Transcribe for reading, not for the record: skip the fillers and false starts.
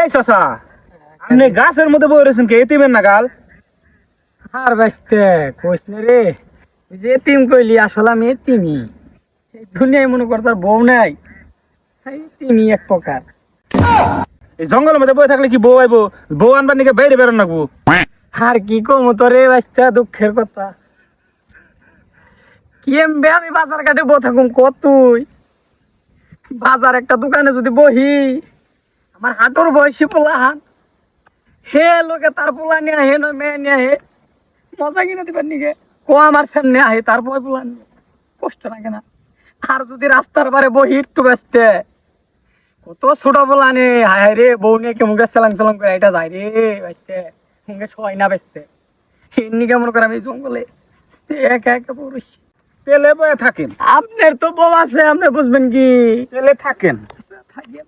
এই চাচা, আপনি গাছের মধ্যে বই রয়েছেন কে? এতিমের নাগাল। আর বাঁচতে কইস না রে, ওই যে এতিম কইলি, আসলে আমি এতিমই। এই দুনিয়ায় মনে কর তার বউ নাই, এতিমই এক প্রকার। এই জঙ্গলের মধ্যে বই থাকলে কি বউ আইবো? বউ আনবার নিকে বাইরে বেরোন নাকবো। আর কি কমু তোরে বাঁচতে, দুঃখের কথা। কি এমবে আমি বাজার ঘাটে বউ থাকুম কত? তুই বাজার একটা দোকানে যদি বহি, আমার হাঁটুর বয়সী পোলাহান হে লোকে তার পোলা নিয়ে আহে, নয় মেয়ে নিয়ে আহে, মজা কিনে দিবার নিকে ও আমার সামনে আহে, তারপর পোলা নিয়ে কষ্ট লাগে না? আর যদি রাস্তার পারে বহি একটু ব্যস্তে, কত ছোট পোলা নে হায় হায় রে, বউ নিয়ে কেমন সালাম সালাম করে এটা যায় রে ব্যস্তে, মুখে সয় না ব্যস্তে। এমনি কেমন করে আমি জঙ্গলে একা একা পুরুষ। তেলে বয়ে থাকেন, আপনার তো বউ আছে, আপনি বুঝবেন কি? তেলে থাকেন। থাকেন।